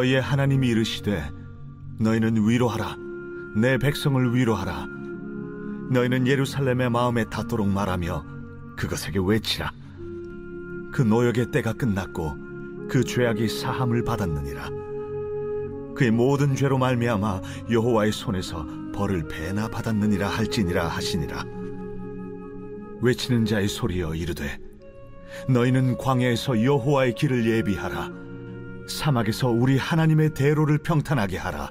너희의 하나님이 이르시되 너희는 위로하라, 내 백성을 위로하라. 너희는 예루살렘의 마음에 닿도록 말하며 그것에게 외치라. 그 노역의 때가 끝났고 그 죄악이 사함을 받았느니라. 그의 모든 죄로 말미암아 여호와의 손에서 벌을 배나 받았느니라 할지니라 하시니라. 외치는 자의 소리여 이르되 너희는 광야에서 여호와의 길을 예비하라. 사막에서 우리 하나님의 대로를 평탄하게 하라.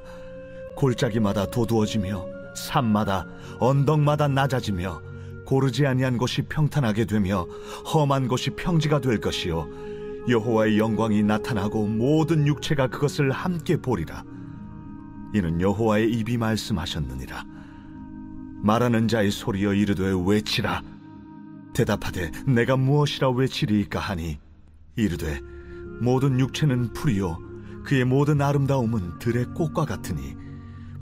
골짜기마다 도두어지며 산마다 언덕마다 낮아지며 고르지 아니한 곳이 평탄하게 되며 험한 곳이 평지가 될 것이요 여호와의 영광이 나타나고 모든 육체가 그것을 함께 보리라. 이는 여호와의 입이 말씀하셨느니라. 말하는 자의 소리여 이르되 외치라. 대답하되 내가 무엇이라 외치리이까 하니 이르되 모든 육체는 풀이요 그의 모든 아름다움은 들의 꽃과 같으니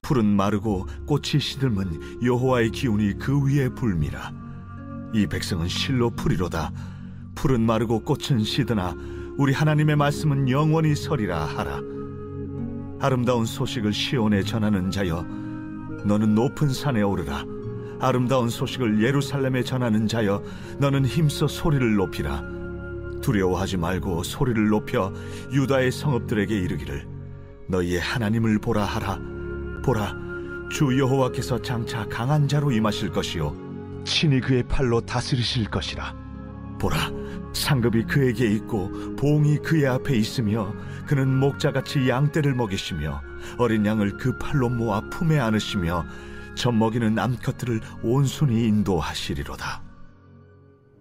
풀은 마르고 꽃이 시들면 여호와의 기운이 그 위에 불미라. 이 백성은 실로 풀이로다. 풀은 마르고 꽃은 시드나 우리 하나님의 말씀은 영원히 서리라 하라. 아름다운 소식을 시온에 전하는 자여 너는 높은 산에 오르라. 아름다운 소식을 예루살렘에 전하는 자여 너는 힘써 소리를 높이라. 두려워하지 말고 소리를 높여 유다의 성읍들에게 이르기를 너희의 하나님을 보라 하라. 보라, 주 여호와께서 장차 강한 자로 임하실 것이요 친히 그의 팔로 다스리실 것이라. 보라, 상급이 그에게 있고 봉이 그의 앞에 있으며 그는 목자같이 양떼를 먹이시며 어린 양을 그 팔로 모아 품에 안으시며 젖 먹이는 암컷들을 온순히 인도하시리로다.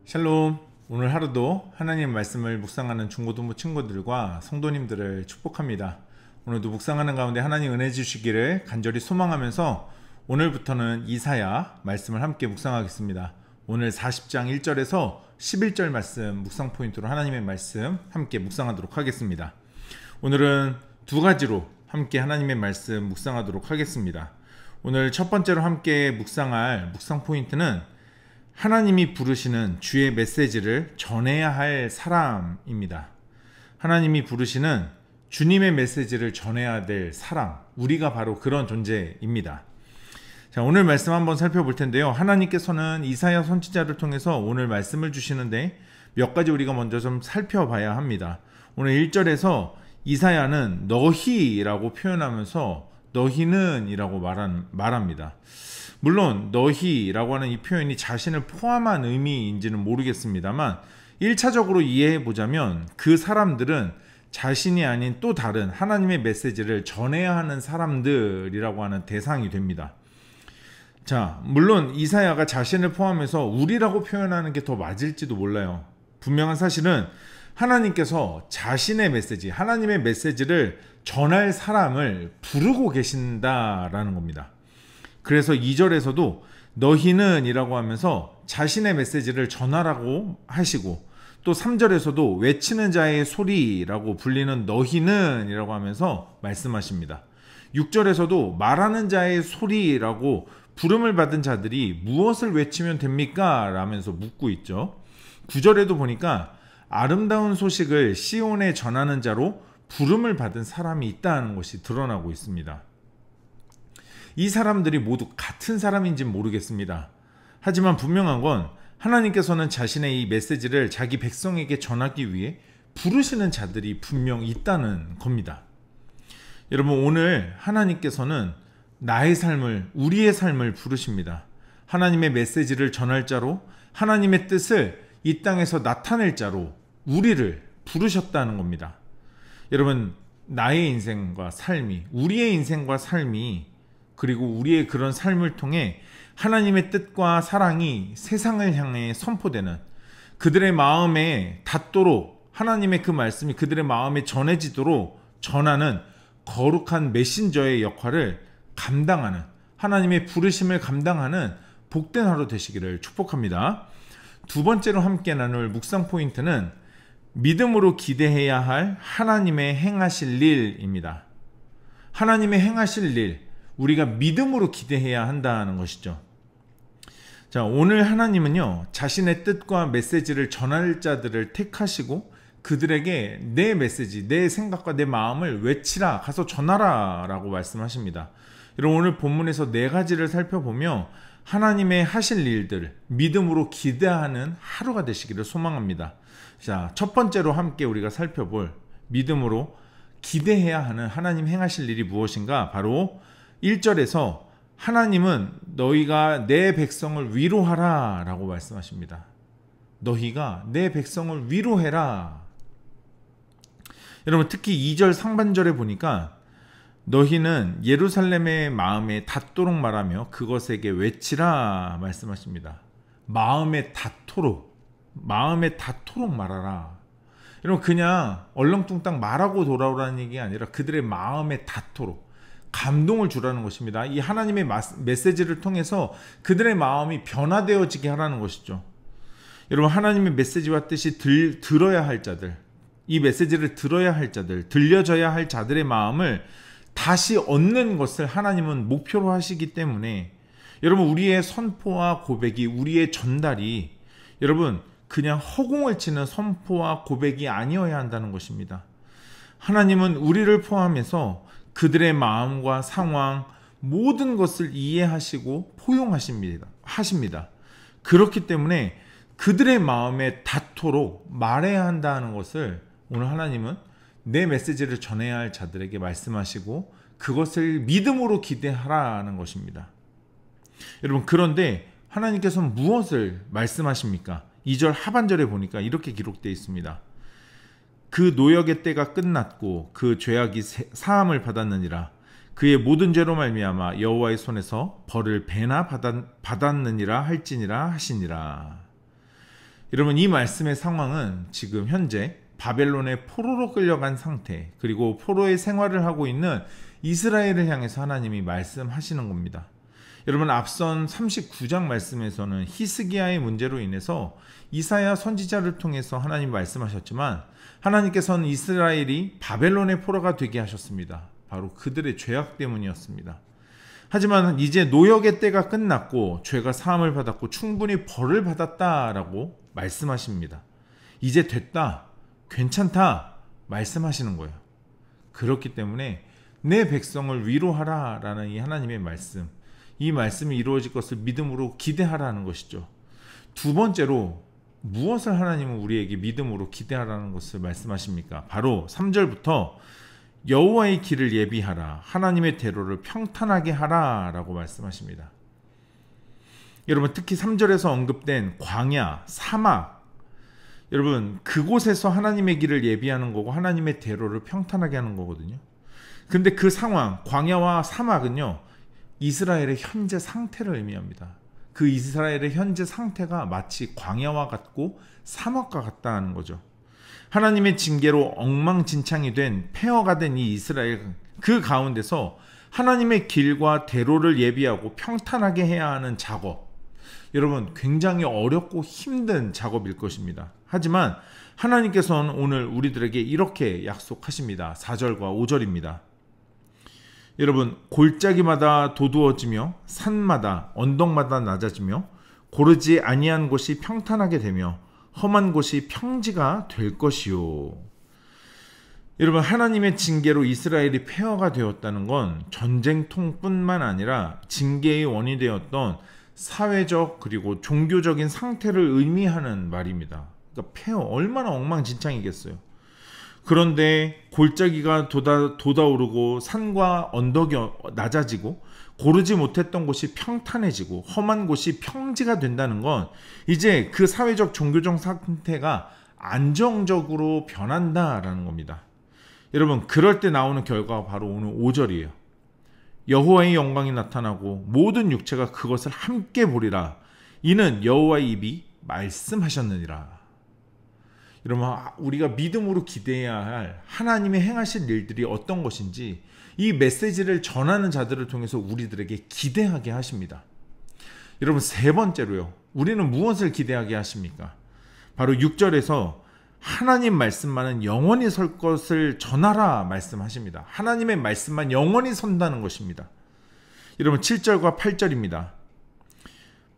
샬롬. 오늘 하루도 하나님 말씀을 묵상하는 중고등부 친구들과 성도님들을 축복합니다. 오늘도 묵상하는 가운데 하나님 은혜 주시기를 간절히 소망하면서 오늘부터는 이사야 말씀을 함께 묵상하겠습니다. 오늘 40장 1절에서 11절 말씀 묵상 포인트로 하나님의 말씀 함께 묵상하도록 하겠습니다. 오늘은 두 가지로 함께 하나님의 말씀 묵상하도록 하겠습니다. 오늘 첫 번째로 함께 묵상할 묵상 포인트는 하나님이 부르시는 주의 메시지를 전해야 할 사람입니다. 하나님이 부르시는 주님의 메시지를 전해야 될 사람, 우리가 바로 그런 존재입니다. 자, 오늘 말씀 한번 살펴볼 텐데요. 하나님께서는 이사야 선지자를 통해서 오늘 말씀을 주시는데 몇 가지 우리가 먼저 좀 살펴봐야 합니다. 오늘 1절에서 이사야는 너희라고 표현하면서 너희는 이라고 말합니다. 물론 너희라고 하는 이 표현이 자신을 포함한 의미인지는 모르겠습니다만 1차적으로 이해해보자면 그 사람들은 자신이 아닌 또 다른 하나님의 메시지를 전해야 하는 사람들이라고 하는 대상이 됩니다. 자, 물론 이사야가 자신을 포함해서 우리라고 표현하는 게 더 맞을지도 몰라요. 분명한 사실은 하나님께서 자신의 메시지, 하나님의 메시지를 전할 사람을 부르고 계신다라는 겁니다. 그래서 2절에서도 너희는 이라고 하면서 자신의 메시지를 전하라고 하시고 또 3절에서도 외치는 자의 소리라고 불리는 너희는 이라고 하면서 말씀하십니다. 6절에서도 말하는 자의 소리라고 부름을 받은 자들이 무엇을 외치면 됩니까? 라면서 묻고 있죠. 9절에도 보니까 아름다운 소식을 시온에 전하는 자로 부름을 받은 사람이 있다는 것이 드러나고 있습니다. 이 사람들이 모두 같은 사람인지는 모르겠습니다. 하지만 분명한 건 하나님께서는 자신의 이 메시지를 자기 백성에게 전하기 위해 부르시는 자들이 분명 있다는 겁니다. 여러분, 오늘 하나님께서는 나의 삶을, 우리의 삶을 부르십니다. 하나님의 메시지를 전할 자로, 하나님의 뜻을 이 땅에서 나타낼 자로 우리를 부르셨다는 겁니다. 여러분, 나의 인생과 삶이, 우리의 인생과 삶이, 그리고 우리의 그런 삶을 통해 하나님의 뜻과 사랑이 세상을 향해 선포되는, 그들의 마음에 닿도록 하나님의 그 말씀이 그들의 마음에 전해지도록 전하는 거룩한 메신저의 역할을 감당하는, 하나님의 부르심을 감당하는 복된 하루 되시기를 축복합니다. 두 번째로 함께 나눌 묵상 포인트는 믿음으로 기대해야 할 하나님의 행하실 일입니다. 하나님의 행하실 일, 우리가 믿음으로 기대해야 한다는 것이죠. 자, 오늘 하나님은요, 자신의 뜻과 메시지를 전할 자들을 택하시고 그들에게 내 메시지, 내 생각과 내 마음을 외치라, 가서 전하라 라고 말씀하십니다. 여러분, 오늘 본문에서 네 가지를 살펴보며 하나님의 하실 일들 믿음으로 기대하는 하루가 되시기를 소망합니다. 자, 첫 번째로 함께 우리가 살펴볼 믿음으로 기대해야 하는 하나님 행하실 일이 무엇인가? 바로 1절에서 하나님은 너희가 내 백성을 위로하라 라고 말씀하십니다. 너희가 내 백성을 위로해라. 여러분, 특히 2절 상반절에 보니까 너희는 예루살렘의 마음에 닿도록 말하며 그것에게 외치라 말씀하십니다. 마음에 닿도록 말하라. 여러분, 그냥 얼렁뚱땅 말하고 돌아오라는 얘기가 아니라 그들의 마음에 닿도록 감동을 주라는 것입니다. 이 하나님의 메시지를 통해서 그들의 마음이 변화되어지게 하라는 것이죠. 여러분, 하나님의 메시지와 뜻이 들어야 할 자들, 이 메시지를 들어야 할 자들, 들려져야 할 자들의 마음을 다시 얻는 것을 하나님은 목표로 하시기 때문에 여러분, 우리의 선포와 고백이, 우리의 전달이 여러분 그냥 허공을 치는 선포와 고백이 아니어야 한다는 것입니다. 하나님은 우리를 포함해서 그들의 마음과 상황 모든 것을 이해하시고 포용하십니다. 그렇기 때문에 그들의 마음에 닿도록 말해야 한다는 것을 오늘 하나님은 내 메시지를 전해야 할 자들에게 말씀하시고 그것을 믿음으로 기대하라는 것입니다. 여러분, 그런데 하나님께서는 무엇을 말씀하십니까? 2절 하반절에 보니까 이렇게 기록되어 있습니다. 그 노역의 때가 끝났고 그 죄악이 사함을 받았느니라. 그의 모든 죄로 말미암아 여호와의 손에서 벌을 배나 받았느니라 할지니라 하시니라. 여러분, 이 말씀의 상황은 지금 현재 바벨론의 포로로 끌려간 상태, 그리고 포로의 생활을 하고 있는 이스라엘을 향해서 하나님이 말씀하시는 겁니다. 여러분, 앞선 39장 말씀에서는 히스기야의 문제로 인해서 이사야 선지자를 통해서 하나님 말씀하셨지만 하나님께서는 이스라엘이 바벨론의 포로가 되게 하셨습니다. 바로 그들의 죄악 때문이었습니다. 하지만 이제 노역의 때가 끝났고 죄가 사함을 받았고 충분히 벌을 받았다라고 말씀하십니다. 이제 됐다, 괜찮다 말씀하시는 거예요. 그렇기 때문에 내 백성을 위로하라 라는 이 하나님의 말씀, 이 말씀이 이루어질 것을 믿음으로 기대하라는 것이죠. 두 번째로 무엇을 하나님은 우리에게 믿음으로 기대하라는 것을 말씀하십니까? 바로 3절부터 여호와의 길을 예비하라, 하나님의 대로를 평탄하게 하라 라고 말씀하십니다. 여러분, 특히 3절에서 언급된 광야, 사막, 여러분 그곳에서 하나님의 길을 예비하는 거고 하나님의 대로를 평탄하게 하는 거거든요. 근데 그 상황, 광야와 사막은요, 이스라엘의 현재 상태를 의미합니다. 그 이스라엘의 현재 상태가 마치 광야와 같고 사막과 같다는 거죠. 하나님의 징계로 엉망진창이 된, 폐허가 된 이 이스라엘, 그 가운데서 하나님의 길과 대로를 예비하고 평탄하게 해야 하는 작업, 여러분 굉장히 어렵고 힘든 작업일 것입니다. 하지만 하나님께서는 오늘 우리들에게 이렇게 약속하십니다. 4절과 5절입니다. 여러분, 골짜기마다 도두어지며 산마다 언덕마다 낮아지며 고르지 아니한 곳이 평탄하게 되며 험한 곳이 평지가 될 것이요. 여러분, 하나님의 징계로 이스라엘이 폐허가 되었다는 건 전쟁통뿐만 아니라 징계의 원인이 되었던 사회적 그리고 종교적인 상태를 의미하는 말입니다. 그러니까 폐허, 얼마나 엉망진창이겠어요. 그런데 골짜기가 돋아오르고 산과 언덕이 낮아지고 고르지 못했던 곳이 평탄해지고 험한 곳이 평지가 된다는 건 이제 그 사회적 종교적 상태가 안정적으로 변한다라는 겁니다. 여러분, 그럴 때 나오는 결과가 바로 오늘 5절이에요. 여호와의 영광이 나타나고 모든 육체가 그것을 함께 보리라. 이는 여호와의 입이 말씀하셨느니라. 여러분, 우리가 믿음으로 기대해야 할 하나님의 행하실 일들이 어떤 것인지 이 메시지를 전하는 자들을 통해서 우리들에게 기대하게 하십니다. 여러분, 세 번째로요, 우리는 무엇을 기대하게 하십니까? 바로 6절에서 하나님 말씀만은 영원히 설 것을 전하라 말씀하십니다. 하나님의 말씀만 영원히 선다는 것입니다. 여러분, 7절과 8절입니다.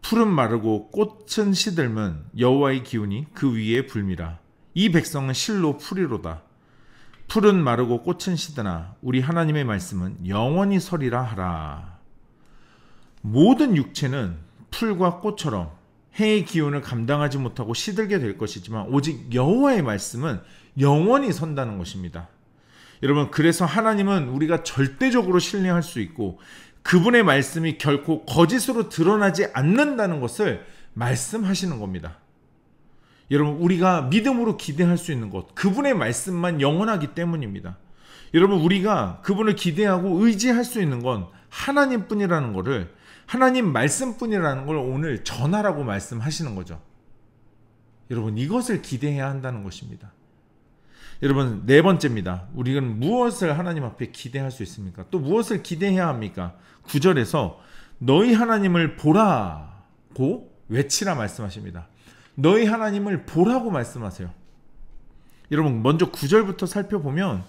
푸른 마르고 꽃은 시들면 여호와의 기운이 그 위에 불미라. 이 백성은 실로 풀이로다. 풀은 마르고 꽃은 시드나 우리 하나님의 말씀은 영원히 서리라 하라. 모든 육체는 풀과 꽃처럼 해의 기운을 감당하지 못하고 시들게 될 것이지만 오직 여호와의 말씀은 영원히 선다는 것입니다. 여러분, 그래서 하나님은 우리가 절대적으로 신뢰할 수 있고 그분의 말씀이 결코 거짓으로 드러나지 않는다는 것을 말씀하시는 겁니다. 여러분, 우리가 믿음으로 기대할 수 있는 것, 그분의 말씀만 영원하기 때문입니다. 여러분, 우리가 그분을 기대하고 의지할 수 있는 건 하나님뿐이라는 것을, 하나님 말씀뿐이라는 걸 오늘 전하라고 말씀하시는 거죠. 여러분, 이것을 기대해야 한다는 것입니다. 여러분, 네 번째입니다. 우리는 무엇을 하나님 앞에 기대할 수 있습니까? 또 무엇을 기대해야 합니까? 9절에서 너희 하나님을 보라고 외치라 말씀하십니다. 너희 하나님을 보라고 말씀하세요. 여러분, 먼저 9절부터 살펴보면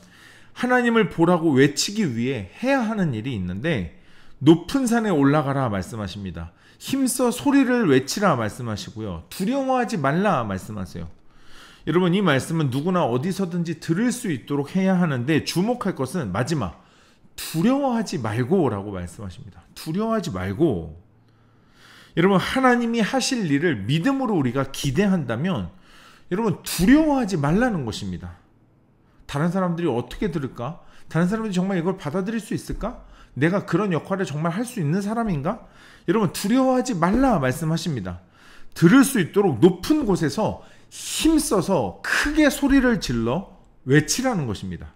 하나님을 보라고 외치기 위해 해야 하는 일이 있는데 높은 산에 올라가라 말씀하십니다. 힘써 소리를 외치라 말씀하시고요. 두려워하지 말라 말씀하세요. 여러분, 이 말씀은 누구나 어디서든지 들을 수 있도록 해야 하는데 주목할 것은 마지막 두려워하지 말고 라고 말씀하십니다. 두려워하지 말고. 여러분, 하나님이 하실 일을 믿음으로 우리가 기대한다면 여러분 두려워하지 말라는 것입니다. 다른 사람들이 어떻게 들을까? 다른 사람들이 정말 이걸 받아들일 수 있을까? 내가 그런 역할을 정말 할 수 있는 사람인가? 여러분, 두려워하지 말라 말씀하십니다. 들을 수 있도록 높은 곳에서 힘써서 크게 소리를 질러 외치라는 것입니다.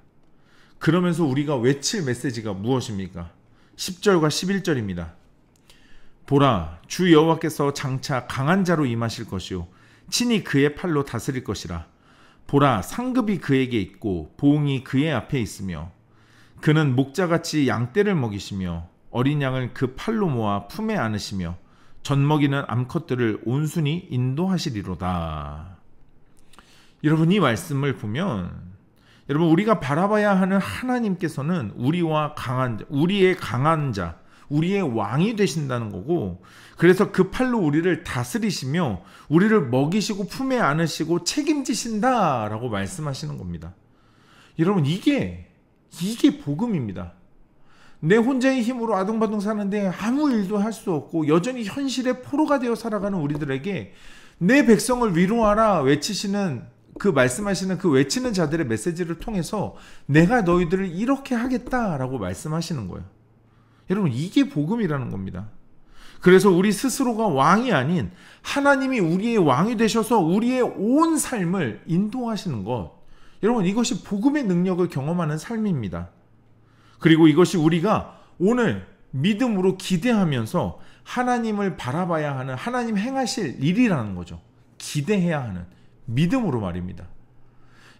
그러면서 우리가 외칠 메시지가 무엇입니까? 10절과 11절입니다. 보라, 주 여호와께서 장차 강한 자로 임하실 것이요 친히 그의 팔로 다스릴 것이라. 보라, 상급이 그에게 있고 보응이 그의 앞에 있으며 그는 목자같이 양떼를 먹이시며 어린 양을 그 팔로 모아 품에 안으시며 젖먹이는 암컷들을 온순히 인도하시리로다. 여러분, 이 말씀을 보면 여러분, 우리가 바라봐야 하는 하나님께서는 우리와 우리의 강한 자, 우리의 왕이 되신다는 거고, 그래서 그 팔로 우리를 다스리시며 우리를 먹이시고 품에 안으시고 책임지신다라고 말씀하시는 겁니다. 여러분, 이게 복음입니다. 내 혼자의 힘으로 아둥바둥 사는데 아무 일도 할 수 없고 여전히 현실의 포로가 되어 살아가는 우리들에게 내 백성을 위로하라 외치시는 그 말씀하시는 그 외치는 자들의 메시지를 통해서 내가 너희들을 이렇게 하겠다라고 말씀하시는 거예요. 여러분, 이게 복음이라는 겁니다. 그래서 우리 스스로가 왕이 아닌 하나님이 우리의 왕이 되셔서 우리의 온 삶을 인도하시는 것, 여러분, 이것이 복음의 능력을 경험하는 삶입니다. 그리고 이것이 우리가 오늘 믿음으로 기대하면서 하나님을 바라봐야 하는, 하나님 행하실 일이라는 거죠. 기대해야 하는 믿음으로 말입니다.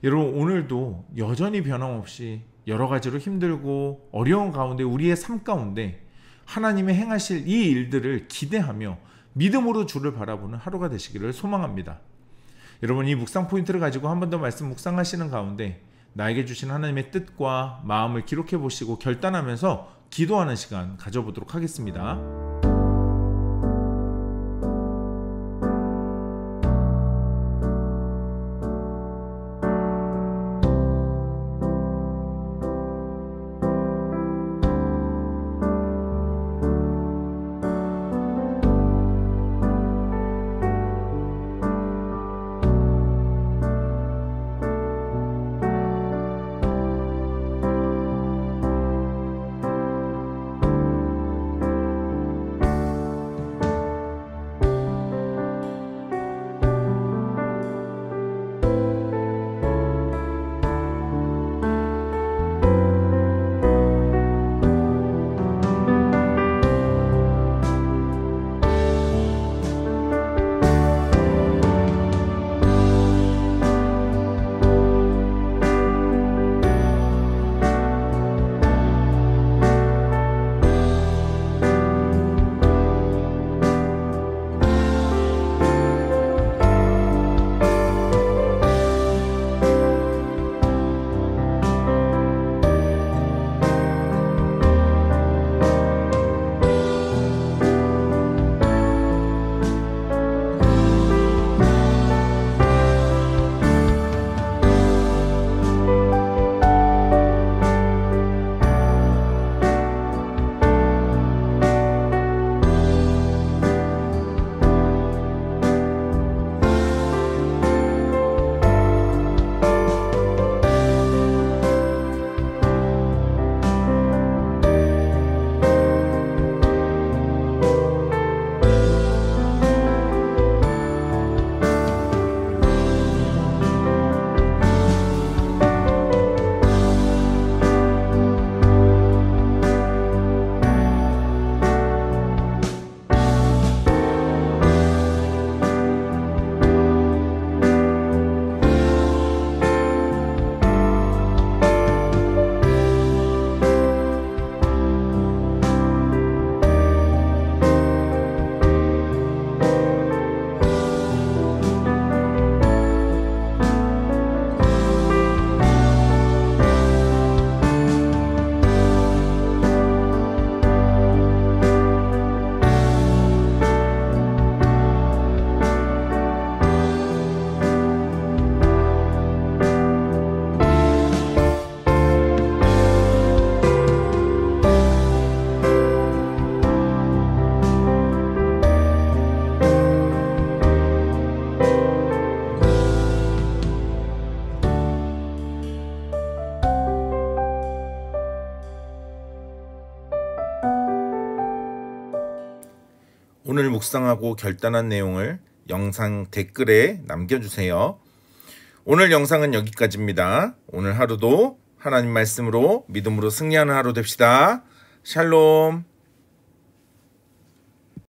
여러분, 오늘도 여전히 변함없이 여러 가지로 힘들고 어려운 가운데 우리의 삶 가운데 하나님의 행하실 이 일들을 기대하며 믿음으로 주를 바라보는 하루가 되시기를 소망합니다. 여러분, 이 묵상 포인트를 가지고 한 번 더 말씀 묵상하시는 가운데 나에게 주신 하나님의 뜻과 마음을 기록해 보시고 결단하면서 기도하는 시간 가져보도록 하겠습니다. 오늘 묵상하고 결단한 내용을 영상 댓글에 남겨주세요. 오늘 영상은 여기까지입니다. 오늘 하루도 하나님 말씀으로 믿음으로 승리하는 하루 됩시다. 샬롬.